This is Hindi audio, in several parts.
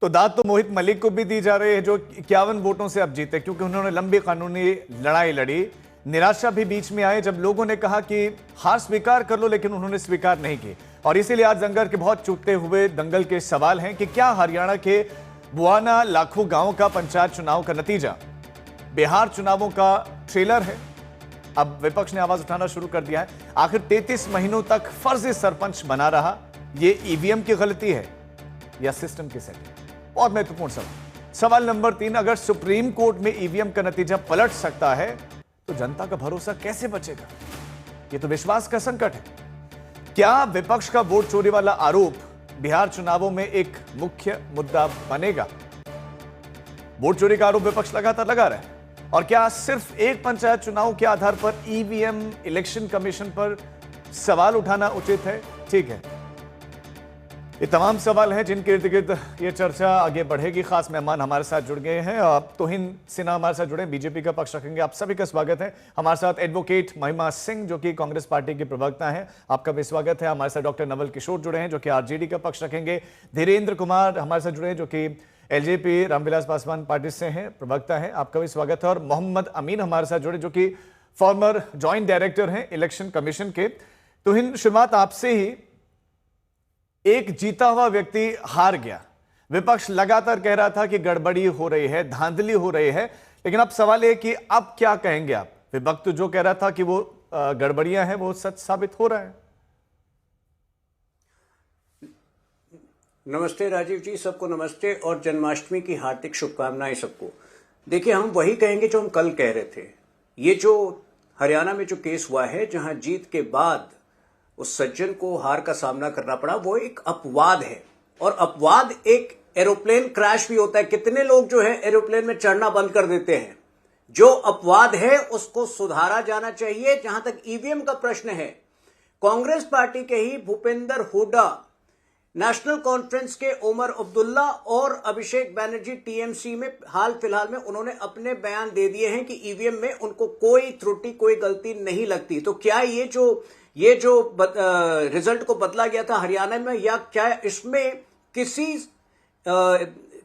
तो दाद तो मोहित मलिक को भी दी जा रही है, जो 51 वोटों से अब जीते, क्योंकि उन्होंने लंबी कानूनी लड़ाई लड़ी। निराशा भी बीच में आई जब लोगों ने कहा कि हार स्वीकार कर लो, लेकिन उन्होंने स्वीकार नहीं की। और इसीलिए आज दंगल के बहुत चुटते हुए दंगल के सवाल हैं कि क्या हरियाणा के बुआना लाखों गांवों का पंचायत चुनाव का नतीजा बिहार चुनावों का ट्रेलर है? अब विपक्ष ने आवाज उठाना शुरू कर दिया है। आखिर 33 महीनों तक फर्जी सरपंच बना रहा, ये ईवीएम की गलती है या सिस्टम की सेटिंग? बहुत महत्वपूर्ण सवाल। सवाल नंबर 3, अगर सुप्रीम कोर्ट में ईवीएम का नतीजा पलट सकता है तो जनता का भरोसा कैसे बचेगा? यह तो विश्वास का संकट है। क्या विपक्ष का वोट चोरी वाला आरोप बिहार चुनावों में एक मुख्य मुद्दा बनेगा? वोट चोरी का आरोप विपक्ष लगातार लगा रहा है, और क्या सिर्फ एक पंचायत चुनाव के आधार पर ईवीएम इलेक्शन कमीशन पर सवाल उठाना उचित है? ठीक है, ये तमाम सवाल हैं जिनके इर्द गिर्द ये चर्चा आगे बढ़ेगी। खास मेहमान हमारे साथ जुड़ गए हैं। तोहिन सिन्हा हमारे साथ जुड़े, बीजेपी का पक्ष रखेंगे। आप सभी का स्वागत है। हमारे साथ एडवोकेट महिमा सिंह, जो कि कांग्रेस पार्टी की प्रवक्ता हैं, आपका भी स्वागत है। हमारे साथ डॉक्टर नवल किशोर जुड़े हैं, जो कि आरजेडी का पक्ष रखेंगे। धीरेन्द्र कुमार हमारे साथ जुड़े हैं, जो कि एलजेपी रामविलास पासवान पार्टी से हैं, प्रवक्ता हैं, आपका भी स्वागत है। और मोहम्मद अमीन हमारे साथ जुड़े, जो कि फॉर्मर ज्वाइंट डायरेक्टर हैं इलेक्शन कमीशन के। तोहिन, शुरुआत आपसे ही। एक जीता हुआ व्यक्ति हार गया, विपक्ष लगातार कह रहा था कि गड़बड़ी हो रही है, धांधली हो रही है, लेकिन अब सवाल है कि अब क्या कहेंगे आप? विपक्ष जो कह रहा था कि वो गड़बड़ियां हैं, वो सच साबित हो रहा है। नमस्ते राजीव जी, सबको नमस्ते और जन्माष्टमी की हार्दिक शुभकामनाएं सबको। देखिए, हम वही कहेंगे जो हम कल कह रहे थे। ये जो हरियाणा में जो केस हुआ है, जहां जीत के बाद उस सज्जन को हार का सामना करना पड़ा, वो एक अपवाद है। और अपवाद एक एरोप्लेन क्रैश भी होता है। कितने लोग जो है एरोप्लेन में चढ़ना बंद कर देते हैं। जो अपवाद है उसको सुधारा जाना चाहिए। जहां तक ईवीएम का प्रश्न है, कांग्रेस पार्टी के ही भूपेंद्र हुड्डा, नेशनल कॉन्फ्रेंस के ओमर अब्दुल्ला और अभिषेक बैनर्जी टीएमसी में हाल फिलहाल में उन्होंने अपने बयान दे दिए हैं कि ईवीएम में उनको कोई त्रुटि, कोई गलती नहीं लगती। तो क्या ये जो रिजल्ट को बदला गया था हरियाणा में, या क्या इसमें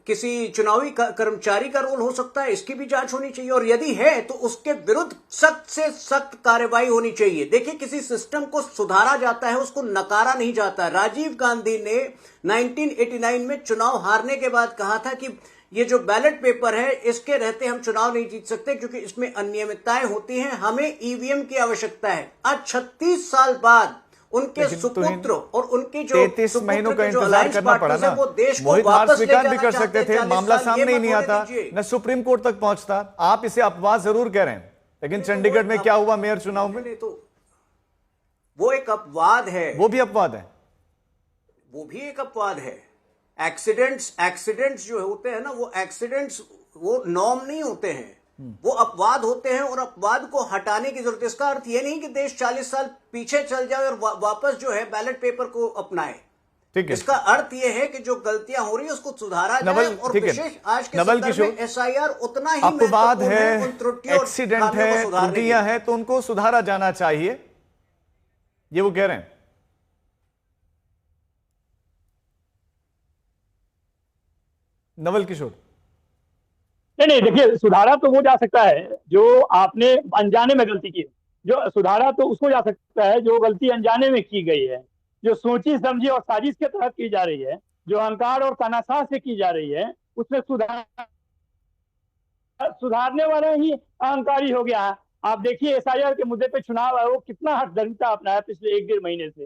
किसी चुनावी कर्मचारी का रोल हो सकता है? इसकी भी जांच होनी चाहिए, और यदि है तो उसके विरुद्ध सख्त से सख्त कार्रवाई होनी चाहिए। देखिए, किसी सिस्टम को सुधारा जाता है, उसको नकारा नहीं जाता। राजीव गांधी ने 1989 में चुनाव हारने के बाद कहा था कि ये जो बैलेट पेपर है, इसके रहते हम चुनाव नहीं जीत सकते, क्योंकि इसमें अनियमितताएं होती हैं, हमें ईवीएम की आवश्यकता है। आज 36 साल बाद उनके सुपुत्र और उनकी जो 33 महीनों का इंतजार करना पड़ा ना। वो देश को मोहित वापस स्वीकार भी कर सकते थे, मामला सामने ही नहीं आता, न सुप्रीम कोर्ट तक पहुंचता। आप इसे अपवाद जरूर कह रहे हैं, लेकिन चंडीगढ़ में क्या हुआ मेयर चुनाव में? तो वो एक अपवाद है। वो भी अपवाद है। वो भी एक अपवाद है। एक्सीडेंट्स जो होते हैं ना, वो एक्सीडेंट्स वो नॉर्म नहीं होते हैं, वो अपवाद होते हैं, और अपवाद को हटाने की जरूरत है। इसका अर्थ ये नहीं कि देश 40 साल पीछे चल जाए और वापस जो है बैलेट पेपर को अपनाए। ठीक है, इसका अर्थ ये है कि जो गलतियां हो रही है उसको सुधारा जाए। और विशेष आज के संदर्भ में एसआईआर उतना ही अपवाद है, एक्सीडेंट है, त्रुटियां हैं, तो उनको सुधारा जाना चाहिए, ये वो कह रहे हैं। नवल किशोर, नहीं, देखिए, सुधारा तो वो जा सकता है जो आपने अनजाने में गलती की। जो सुधारा तो उसको जा सकता है जो गलती अनजाने में की गई है, जो सोची समझी और साजिश के तहत की जा रही है, जो अहंकार और तानाशाह से की जा रही है, उसमें सुधारने वाला ही अहंकारी हो गया है। आप देखिए, एसआईआर के मुद्दे पे चुनाव आयोग कितना हठधर्मिता अपनाया पिछले 1-1.5 महीने से।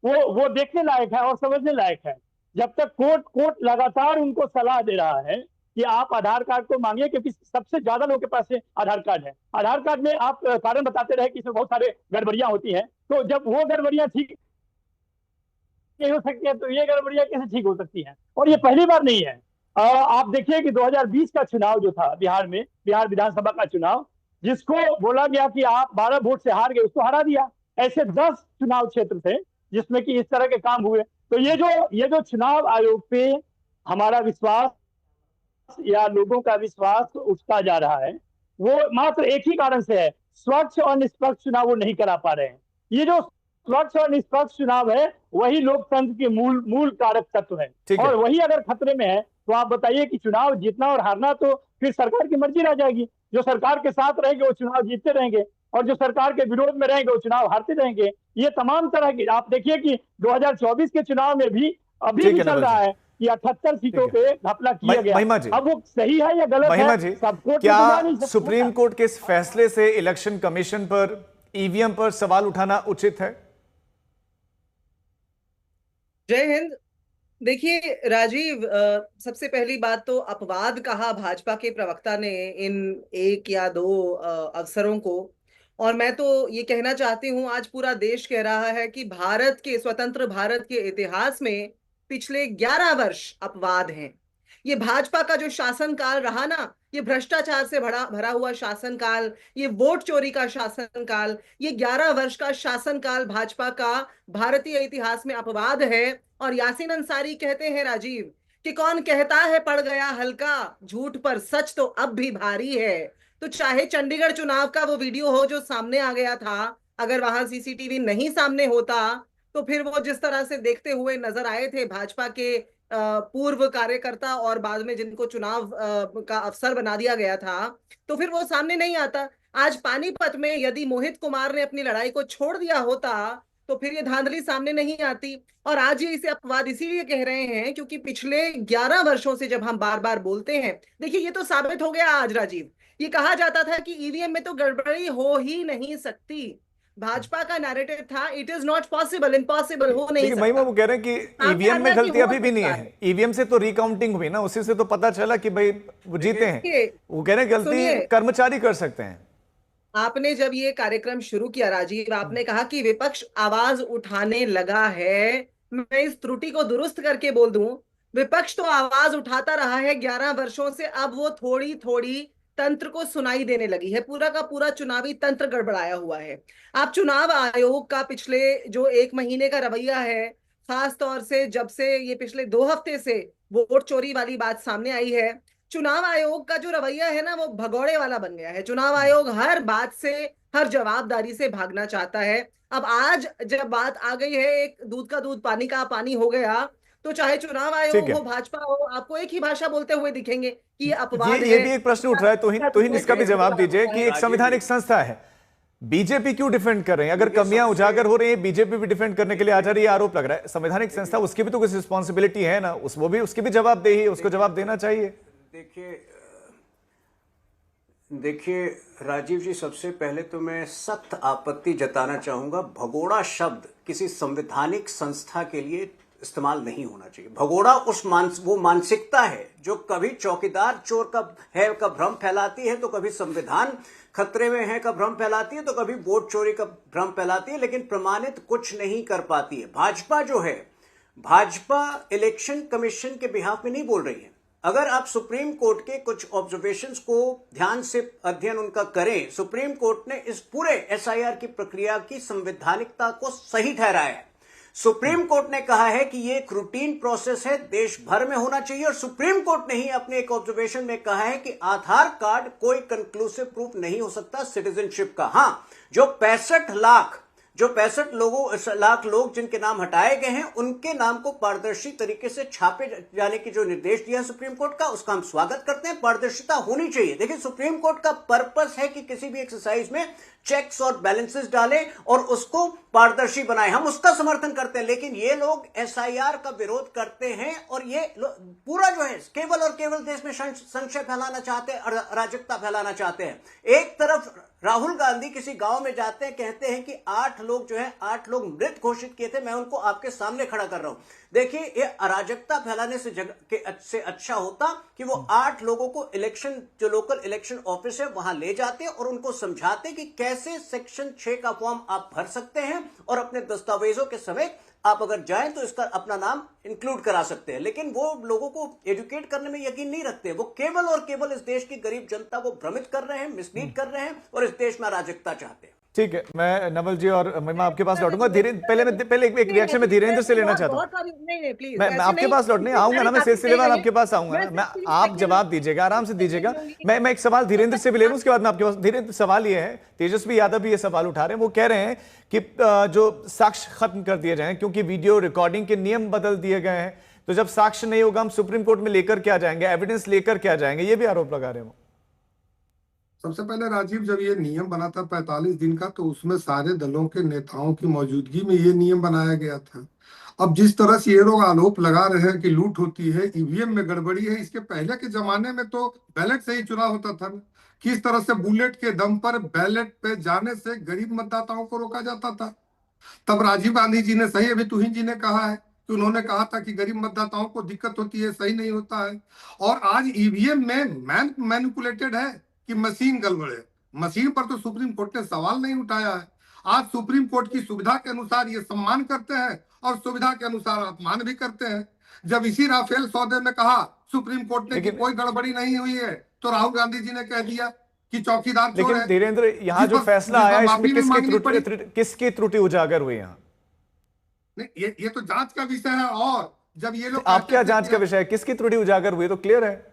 वो देखने लायक है और समझने लायक है। जब तक कोर्ट लगातार उनको सलाह दे रहा है कि आप आधार कार्ड को मांगिए, क्योंकि सबसे ज्यादा लोगों के पास आधार कार्ड है। आधार कार्ड में आप कारण बताते रहे कि इसमें बहुत सारे गड़बड़ियां होती हैं, तो जब वो गड़बड़ियां ठीक नहीं हो सकती है, तो ये गड़बड़ियां कैसे ठीक हो सकती हैं? और ये पहली बार नहीं है। आप देखिए कि 2020 का चुनाव जो था बिहार में, बिहार विधानसभा का चुनाव, जिसको बोला गया कि आप 12 वोट से हार गए, उसको हरा दिया। ऐसे 10 चुनाव क्षेत्र थे जिसमें कि इस तरह के काम हुए। तो ये जो चुनाव आयोग पे हमारा विश्वास या लोगों का विश्वास उठता जा रहा है, वो मात्र एक ही कारण से है, स्वच्छ और निष्पक्ष चुनाव वो नहीं करा पा रहे हैं। ये जो स्वच्छ और निष्पक्ष चुनाव है, वही लोकतंत्र के मूल कारक तत्व है, और वही अगर खतरे में है तो आप बताइए कि चुनाव जीतना और हारना तो फिर सरकार की मर्जी रह जाएगी। जो सरकार के साथ रहेंगे वो चुनाव जीतते रहेंगे, और जो सरकार के विरोध में रहेंगे वो चुनाव हारते रहेंगे। ये तमाम तरह की, आप देखिए कि 2024 के चुनाव में भी अभी ठीक भी है चल नवल रहा जी। है कि 78 सीटों ठीक है। पे घपला किया गया। महिमा जी, अब वो सही है या गलत महिमा है, जी, सब कोर्ट क्या में तो जा नहीं सकता। सुप्रीम कोर्ट के इस फैसले से इलेक्शन कमीशन पर, ईवीएम पर सवाल उठाना उचित है? जय हिंद। देखिए राजीव, सबसे पहली बात तो अपवाद कहा भाजपा के प्रवक्ता ने इन एक या दो अवसरों को, और मैं तो ये कहना चाहती हूं, आज पूरा देश कह रहा है कि भारत के, स्वतंत्र भारत के इतिहास में पिछले 11 वर्ष अपवाद हैं। ये भाजपा का जो शासनकाल रहा ना, ये भ्रष्टाचार से भरा भरा हुआ शासनकाल, ये वोट चोरी का शासनकाल, ये 11 वर्ष का शासनकाल भाजपा का भारतीय इतिहास में अपवाद है। और यासीन अंसारी कहते हैं राजीव कि कौन कहता है पड़ गया हल्का, झूठ पर सच तो अब भी भारी है। तो चाहे चंडीगढ़ चुनाव का वो वीडियो हो जो सामने आ गया था, अगर वहां सीसीटीवी नहीं सामने होता तो फिर वो जिस तरह से देखते हुए नजर आए थे भाजपा के पूर्व कार्यकर्ता, और बाद में जिनको चुनाव का अफसर बना दिया गया था, तो फिर वो सामने नहीं आता। आज पानीपत में यदि मोहित कुमार ने अपनी लड़ाई को छोड़ दिया होता तो फिर ये धांधली सामने नहीं आती। और आज ये इसे अपवाद इसीलिए कह रहे हैं क्योंकि पिछले 11 वर्षों से जब हम बार बार बोलते हैं, देखिए ये तो साबित हो गया आज राजीव। ये कहा जाता था कि ईवीएम में तो गड़बड़ी हो ही नहीं सकती। भाजपा का नैरेटिव था it is not possible, impossible, हो नहीं लेकिन महिमा वो सकता। कह रहे हैं कि सामने ईवीएम आ में गया कि गलती हो अभी भी नहीं सकता है, ईवीएम से तो रिकाउंटिंग हुई ना, उसी से तो पता चला कि भाई वो जीते हैं। देखिए, वो कह रहे हैं गलती सुनिए, कर्मचारी कर सकते हैं। आपने जब ये कार्यक्रम शुरू किया राजीव, आपने कहा कि विपक्ष आवाज उठाने लगा है। मैं इस त्रुटि को दुरुस्त करके बोल दूं, विपक्ष तो आवाज उठाता रहा है 11 वर्षों से, अब वो थोड़ी थोड़ी तंत्र को सुनाई देने लगी है। पूरा का पूरा चुनावी तंत्र गड़बड़ाया हुआ है। आप चुनाव आयोग का पिछले जो 1 महीने का रवैया है, खास तौर से जब से ये पिछले 2 हफ्ते से वोट चोरी वाली बात सामने आई है, चुनाव आयोग का जो रवैया है ना, वो भगौड़े वाला बन गया है। चुनाव आयोग हर बात से, हर जवाबदारी से भागना चाहता है। अब आज जब बात आ गई है, एक दूध का दूध पानी का पानी हो गया, तो चाहे चुनाव ठीक आयोग है, हो, भाजपा हो, आपको एक ही भाषा बोलते हुए दिखेंगे कि ये अपवाद ये है। भी एक प्रश्न उठ रहा है, तोहिन इसका भी जवाब दीजिए कि एक संवैधानिक संस्था है, बीजेपी क्यों डिफेंड कर रहे हैं? अगर कमियां उजागर हो रही हैं, बीजेपी भी डिफेंड करने के लिए आ जा रही है, आरोप लग रहा है। संवैधानिक संस्था, उसकी भी तो कुछ रिस्पॉन्सिबिलिटी है ना, वो भी, उसकी भी जवाबदेही है, उसको जवाब देना चाहिए। देखिए राजीव जी, सबसे पहले तो मैं सख्त आपत्ति जताना चाहूंगा, भगोड़ा शब्द किसी संवैधानिक संस्था के लिए इस्तेमाल नहीं होना चाहिए। भगोड़ा वो मानसिकता है जो कभी चौकीदार चोर का भ्रम फैलाती है, तो कभी संविधान खतरे में है का भ्रम फैलाती है, तो कभी वोट चोरी का भ्रम फैलाती है, लेकिन प्रमाणित कुछ नहीं कर पाती है। भाजपा जो है, भाजपा इलेक्शन कमीशन के बिहाफ में नहीं बोल रही है। अगर आप सुप्रीम कोर्ट के कुछ ऑब्जर्वेशंस को ध्यान से अध्ययन उनका करें, सुप्रीम कोर्ट ने इस पूरे एसआईआर की प्रक्रिया की संवैधानिकता को सही ठहराया है। सुप्रीम कोर्ट ने कहा है कि ये एक रूटीन प्रोसेस है, देश भर में होना चाहिए। और सुप्रीम कोर्ट ने ही अपने एक ऑब्जर्वेशन में कहा है कि आधार कार्ड कोई कंक्लूसिव प्रूफ नहीं हो सकता सिटीजनशिप का। हां, जो 65 लाख लोग जिनके नाम हटाए गए हैं, उनके नाम को पारदर्शी तरीके से छापे जाने की जो निर्देश दिया सुप्रीम कोर्ट का, उसका हम स्वागत करते हैं। पारदर्शिता होनी चाहिए। देखिए, सुप्रीम कोर्ट का पर्पस है कि किसी भी एक्सरसाइज में चेक्स और बैलेंसेस डालें और उसको पारदर्शी बनाए, हम उसका समर्थन करते हैं। लेकिन ये लोग एसआईआर का विरोध करते हैं और ये पूरा जो है केवल और केवल देश में संशय फैलाना चाहते हैं, अराजकता फैलाना चाहते हैं। एक तरफ राहुल गांधी किसी गांव में जाते हैं, कहते हैं कि 8 लोग मृत घोषित किए थे, मैं उनको आपके सामने खड़ा कर रहा हूं। देखिए, ये अराजकता फैलाने से अच्छा होता कि वो 8 लोगों को जो लोकल इलेक्शन ऑफिस है वहां ले जाते और उनको समझाते कि कैसे सेक्शन 6 का फॉर्म आप भर सकते हैं और अपने दस्तावेजों के समेत आप अगर जाएं तो इसका अपना नाम इंक्लूड करा सकते हैं। लेकिन वो लोगों को एजुकेट करने में यकीन नहीं रखते। वो केवल और केवल इस देश की गरीब जनता को भ्रमित कर रहे हैं, मिसलीड कर रहे हैं और इस देश में अराजकता चाहते हैं। ठीक है, मैं नवल जी और महिमा आपके पास लौटूंगा। पहले एक रिएक्शन में धीरेन्द्र से लेना चाहता हूं। मैं आपके पास लौटने आऊंगा ना, मैं सिलसिलेवार आपके पास आऊंगा ना, मैं आप जवाब दीजिएगा, आराम से दीजिएगा। मैं एक सवाल धीरेन्द्र से भी ले लूं, उसके बाद मैं आपके पास। धीरेन्द्र, सवाल ये है, तेजस्वी यादव भी ये सवाल उठा रहे हैं, वो कह रहे हैं कि जो साक्ष्य खत्म कर दिए जाएं क्योंकि वीडियो रिकॉर्डिंग के नियम बदल दिए गए हैं। तो जब साक्ष्य नहीं होगा हम सुप्रीम कोर्ट में लेकर क्या जाएंगे, एविडेंस लेकर क्या जाएंगे, ये भी आरोप लगा रहे हैं वो। सबसे पहले राजीव, जब ये नियम बना था 45 दिन का, तो उसमें सारे दलों के नेताओं की मौजूदगी में ये नियम बनाया गया था। अब जिस तरह से ये लोग आरोप लगा रहे हैं कि लूट होती है, ईवीएम में गड़बड़ी है, इसके पहले के जमाने में तो बैलेट से ही चुनाव होता था। किस तरह से बुलेट के दम पर बैलेट पे जाने से गरीब मतदाताओं को रोका जाता था। तब राजीव गांधी जी ने, सही अभी तुहिन जी ने कहा है कि उन्होंने कहा था कि गरीब मतदाताओं को दिक्कत होती है, सही नहीं होता है। और आज ईवीएम में मैनिपुलेटेड है कि मशीन गड़बड़ है। मशीन पर तो सुप्रीम कोर्ट ने सवाल नहीं उठाया है। आज सुप्रीम कोर्ट की सुविधा के अनुसार ये सम्मान करते हैं और सुविधा के अनुसार अपमान भी करते हैं। जब इसी राफेल सौदे में कहा सुप्रीम कोर्ट ने कि कोई गड़बड़ी नहीं हुई है, तो राहुल गांधी जी ने कह दिया कि चौकीदार चोर है। लेकिन धीरेन्द्र, यहाँ जो फैसला आया इसमें किसकी त्रुटि उजागर हुई यहाँ? नहीं, ये तो जांच का विषय है। और जब ये लोग, आप क्या जांच का विषय है, किसकी त्रुटि उजागर हुई तो क्लियर है।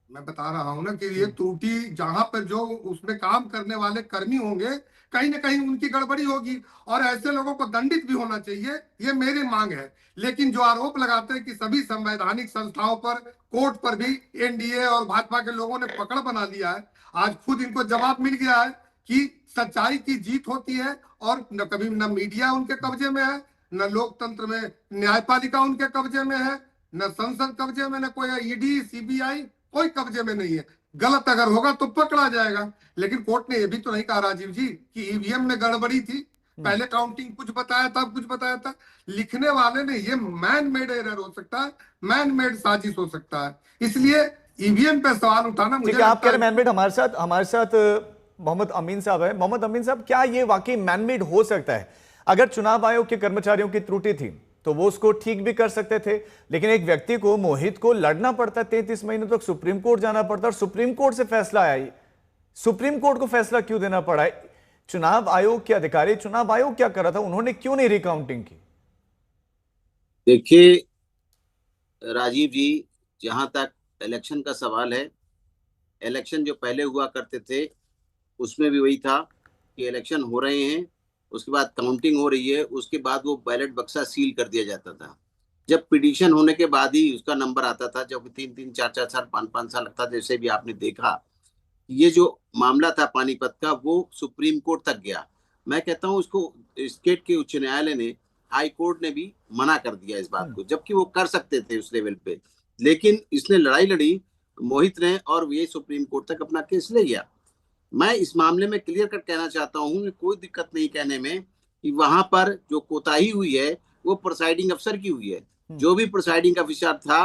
मैं बता रहा हूं ना कि ये त्रुटि जहां पर जो उसमें काम करने वाले कर्मी होंगे, कहीं ना कहीं उनकी गड़बड़ी होगी और ऐसे लोगों को दंडित भी होना चाहिए, ये मेरी मांग है। लेकिन जो आरोप लगाते हैं कि सभी संवैधानिक संस्थाओं पर, कोर्ट पर भी एनडीए और भाजपा के लोगों ने पकड़ बना लिया है, आज खुद इनको जवाब मिल गया है कि सच्चाई की जीत होती है। और न कभी न मीडिया उनके कब्जे में है, न लोकतंत्र में न्यायपालिका उनके कब्जे में है, न संसद कब्जे में, न कोई ईडी सीबीआई कोई कब्जे में नहीं है। गलत अगर होगा तो पकड़ा जाएगा। लेकिन कोर्ट ने यह भी तो नहीं कहा राजीव जी कि ईवीएम में गड़बड़ी थी, पहले काउंटिंग कुछ बताया था, कुछ बताया था। लिखने वाले ने, ये मैन मेड एरर हो सकता है, मैन मेड साजिश हो सकता है। इसलिए ईवीएम पे सवाल उठाना मुझे, आप कह रहे मैनमेड। हमारे साथ मोहम्मद अमीन साहब है। मोहम्मद अमीन साहब, क्या ये वाकई मैनमेड हो सकता है? अगर चुनाव आयोग के कर्मचारियों की त्रुटि थी तो वो उसको ठीक भी कर सकते थे, लेकिन एक व्यक्ति को, मोहित को, लड़ना पड़ता है 33 महीने तक, सुप्रीम कोर्ट जाना पड़ता है और सुप्रीम कोर्ट से फैसला आया। सुप्रीम कोर्ट को फैसला क्यों देना पड़ा है? चुनाव आयोग के अधिकारी, चुनाव आयोग क्या कर रहा था, उन्होंने क्यों नहीं रिकाउंटिंग की? देखिए राजीव जी, जहां तक इलेक्शन का सवाल है, इलेक्शन जो पहले हुआ करते थे उसमें भी वही था कि इलेक्शन हो रहे हैं, उसके बाद काउंटिंग हो रही है, उसके बाद वो बैलेट बक्सा सील कर दिया जाता था। जब पिटीशन होने के बाद ही उसका नंबर आता था, जब 3-3, 4-4 साल, 5-5 साल लगता, जैसे भी आपने देखा। ये जो मामला था पानीपत का, वो सुप्रीम कोर्ट तक गया। मैं कहता हूँ उसको स्टेट के उच्च न्यायालय ने, हाई कोर्ट ने भी मना कर दिया इस बात को, जबकि वो कर सकते थे उस लेवल पे। लेकिन इसने लड़ाई लड़ी मोहित ने, और ये सुप्रीम कोर्ट तक अपना केस ले गया। मैं इस मामले में क्लियर कट कहना चाहता हूँ, कोई दिक्कत नहीं कहने में कि वहां पर जो कोताही हुई है वो प्रिसाइडिंग अफसर की हुई है। जो भी प्रिसाइडिंग अफसर था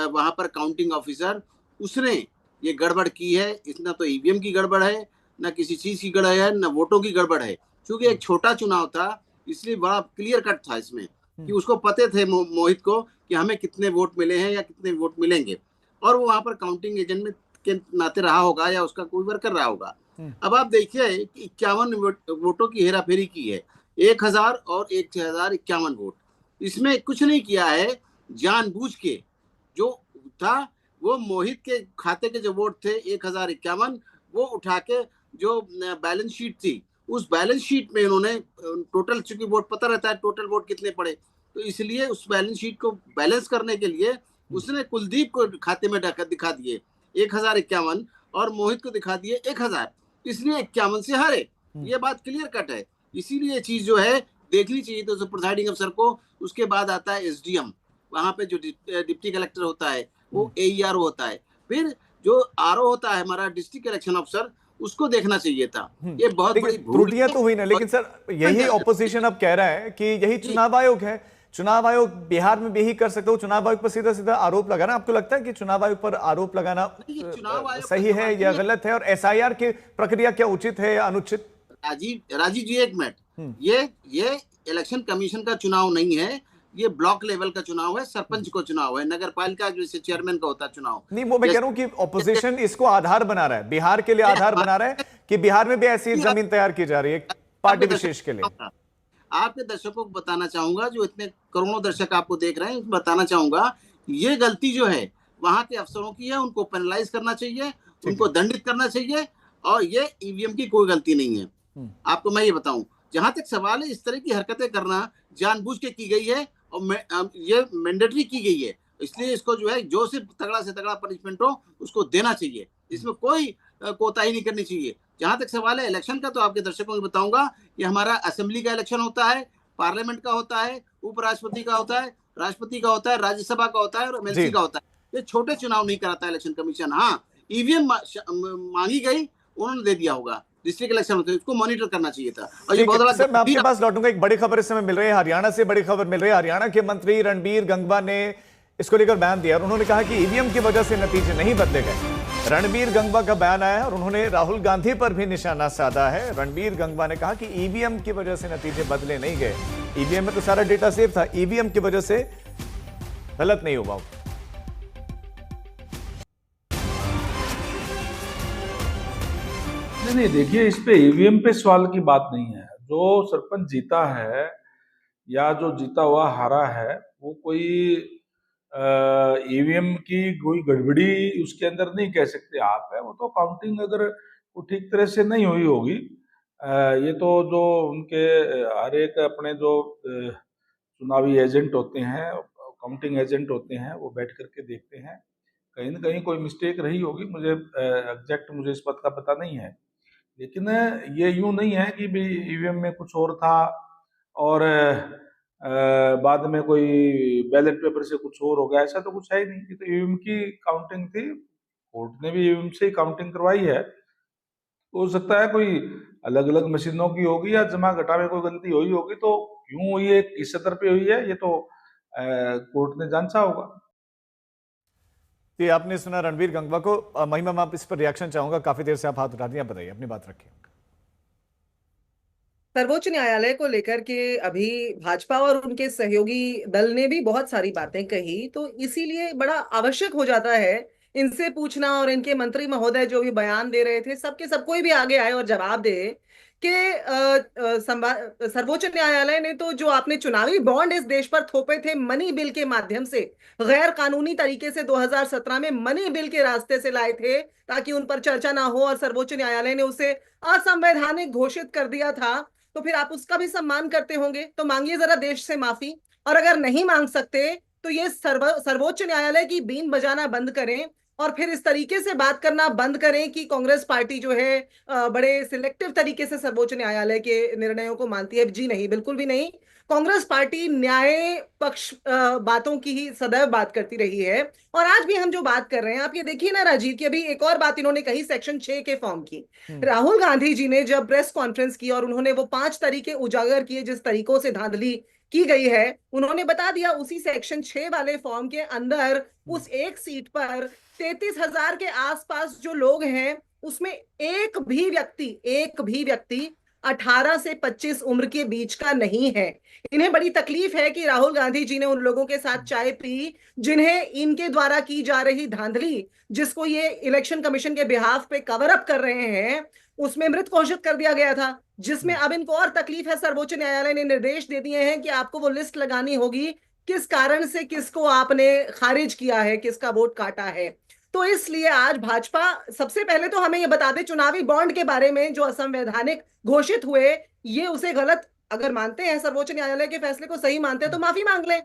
वहां पर, काउंटिंग ऑफिसर, उसने ये गड़बड़ की है। इसना तो ईवीएम की गड़बड़ है, ना किसी चीज की गड़बड़ है, ना वोटों की गड़बड़ है। क्योंकि एक छोटा चुनाव था, इसलिए बड़ा क्लियर कट था इसमें कि उसको पते थे मोहित को कि हमें कितने वोट मिले हैं या कितने वोट मिलेंगे, और वो वहां पर काउंटिंग एजेंट में के नाते रहा होगा या उसका कोई वर्कर रहा होगा। अब आप देखिए कि 51 वोटों की हेराफेरी की है, 1000 और 1051 वोट। इसमें कुछ नहीं किया है, जानबूझ के जो था वो मोहित के खाते के जो वोट थे 1051, वो उठा के जो बैलेंस शीट थी, उस बैलेंस शीट में इन्होंने टोटल, चूंकि वोट पता रहता है टोटल वोट कितने पड़े, तो इसलिए उस बैलेंस शीट को बैलेंस करने के लिए उसने कुलदीप को खाते में दिखा दिए 1051 और मोहित को दिखा दिए 1000, इसलिए 51 से हारे। ये बात क्लियर कट है। इसीलिए ये चीज जो है देखनी चाहिए तो प्रिसाइडिंग अफसर को। उसके बाद आता है एसडीएम, वहां पे जो डिप्टी कलेक्टर होता है वो एईआरओ होता है, फिर जो आरओ होता है हमारा डिस्ट्रिक्ट इलेक्शन अफसर, उसको देखना चाहिए था। ये बहुत बड़ी त्रुटियां तो हुई ना, लेकिन सर यही ऑपोजिशन अब कह रहा है कि यही चुनाव आयोग है, चुनाव आयोग बिहार में भी यही कर सकता हो, चुनाव आयोग पर सीधा सीधा आरोप लगाना। आपको लगता है कि चुनाव आयोग पर आरोप लगाना सही है या गलत है, और एसआईआर की प्रक्रिया क्या उचित है या अनुचित? राजीव जी एक मिनट, ये इलेक्शन कमीशन का चुनाव नहीं है, ये ब्लॉक लेवल का चुनाव है, सरपंच को चुनाव है, नगर पालिका जैसे चेयरमैन का होता है चुनाव। नहीं, वो मैं कह रहा हूं कि ऑपोजिशन इसको आधार बना रहा है, बिहार के लिए आधार बना रहा है कि बिहार में भी ऐसी जमीन तैयार की जा रही है पार्टी विशेष के लिए। आपके दर्शकों को बताना चाहूंगा, जो इतने करोड़ों दर्शक आपको देख रहे हैं, बताना चाहूंगा ये गलती जो है वहां के अफसरों की है, उनको पेनलाइज करना चाहिए, उनको दंडित करना चाहिए, और ये ईवीएम की कोई गलती नहीं है। आपको मैं ये बताऊं, जहां तक सवाल है इस तरह की हरकतें करना जानबूझ के की गई है, और ये मैंडेटरी की गई है, इसलिए इसको जो है जो से तगड़ा पनिशमेंट हो उसको देना चाहिए, इसमें कोई कोताही नहीं करनी चाहिए। जहां तक सवाल है इलेक्शन का, तो आपके दर्शकों को बताऊंगा कि हमारा असेंबली का इलेक्शन होता है, पार्लियामेंट का होता है, उपराष्ट्रपति का होता है, राष्ट्रपति का होता है, राज्यसभा का होता है और एमएलसी का होता है। ये छोटे चुनाव नहीं कराता इलेक्शन कमीशन। हाँ, ईवीएम मांगी गई, उन्होंने दे दिया होगा। डिस्ट्रिक्ट इलेक्शन होते हैं, इसको मॉनिटर करना चाहिए था। और ये बहुत बड़ा सर, मैं आपके पास लौटूंगा। एक बड़ी खबर इस समय मिल रही है हरियाणा से, बड़ी खबर मिल रही है। हरियाणा के मंत्री रणबीर गंगवा ने इसको लेकर बयान दिया और उन्होंने कहा कि ईवीएम की वजह से नतीजे नहीं बदले गए। रणबीर गंगवा का बयान आया है और उन्होंने राहुल गांधी पर भी निशाना साधा है। रणबीर गंगवा ने कहा कि ईवीएम की वजह से नतीजे बदले नहीं गए। ईवीएम में तो सारा डेटा सेव था, ईवीएम की वजह से गलत नहीं हुआ। नहीं, देखिए, इस पे ईवीएम पे सवाल की बात नहीं है। जो सरपंच जीता है या जो जीता हुआ हारा है, वो कोई ईवीएम की कोई गड़बड़ी उसके अंदर नहीं कह सकते आप है। वो तो काउंटिंग अगर वो ठीक तरह से नहीं हुई होगी, ये तो जो उनके हर एक अपने जो चुनावी एजेंट होते हैं, काउंटिंग एजेंट होते हैं, वो बैठ करके देखते हैं। कहीं ना कहीं कोई मिस्टेक रही होगी, मुझे एग्जैक्ट मुझे इस बात का पता नहीं है। लेकिन ये यूं नहीं है कि भी ईवीएम में कुछ और था और बाद में कोई बैलेट पेपर से कुछ और हो गया, ऐसा तो कुछ है ही नहीं। ये तो ईवीएम की काउंटिंग थी, कोर्ट ने भी ईवीएम से ही काउंटिंग करवाई है। हो सकता है कोई अलग अलग मशीनों की होगी या जमा घटा में कोई गलती हुई होगी, तो क्यों हुई है, किस स्तर पे हुई है, ये तो कोर्ट ने जांचा होगा। ये आपने सुना रणबीर गंगवा को। महिमा, मैं आप इस पर रिएक्शन चाहूंगा, काफी देर से आप हाथ उठा दिए, बताइए, अपनी बात रखिए। सर्वोच्च न्यायालय को लेकर के अभी भाजपा और उनके सहयोगी दल ने भी बहुत सारी बातें कही, तो इसीलिए बड़ा आवश्यक हो जाता है इनसे पूछना। और इनके मंत्री महोदय जो भी बयान दे रहे थे, सबके सब कोई भी आगे आए और जवाब दे कि सर्वोच्च न्यायालय ने तो जो आपने चुनावी बॉन्ड इस देश पर थोपे थे मनी बिल के माध्यम से, गैर कानूनी तरीके से 2017 में मनी बिल के रास्ते से लाए थे ताकि उन पर चर्चा ना हो, और सर्वोच्च न्यायालय ने उसे असंवैधानिक घोषित कर दिया था, तो फिर आप उसका भी सम्मान करते होंगे। तो मांगिए जरा देश से माफी। और अगर नहीं मांग सकते तो ये सर्वोच्च न्यायालय की बीन बजाना बंद करें और फिर इस तरीके से बात करना बंद करें कि कांग्रेस पार्टी जो है बड़े सिलेक्टिव तरीके से सर्वोच्च न्यायालय के निर्णयों को मानती है। जी नहीं, बिल्कुल भी नहीं। कांग्रेस पार्टी न्याय पक्ष बातों की ही सदैव बात करती रही है। और आज भी हम जो बात कर रहे हैं, आप ये देखिए ना राजीव, की अभी एक और बात इन्होंने कही सेक्शन 6 के फॉर्म की। राहुल गांधी जी ने जब प्रेस कॉन्फ्रेंस की और उन्होंने वो 5 तरीके उजागर किए जिस तरीकों से धांधली की गई है, उन्होंने बता दिया उसी सेक्शन 6 वाले फॉर्म के अंदर उस एक सीट पर 33,000 के आसपास जो लोग हैं, उसमें एक भी व्यक्ति 18 से 25 उम्र के बीच का नहीं है। इन्हें बड़ी तकलीफ है कि राहुल गांधी जी ने उन लोगों के साथ चाय पी जिन्हें इनके द्वारा की जा रही धांधली, जिसको ये इलेक्शन कमीशन के बिहाफ पे कवर अप कर रहे हैं, उसमें मृत घोषित कर दिया गया था। जिसमें अब इनको और तकलीफ है। सर्वोच्च न्यायालय ने निर्देश दे दिए हैं कि आपको वो लिस्ट लगानी होगी किस कारण से किसको आपने खारिज किया है, किसका वोट काटा है। तो इसलिए आज भाजपा सबसे पहले तो हमें ये बता दे चुनावी बॉन्ड के बारे में जो असंवैधानिक घोषित हुए, ये उसे गलत अगर मानते हैं, सर्वोच्च न्यायालय के फैसले को सही मानते हैं, तो माफी मांग लें।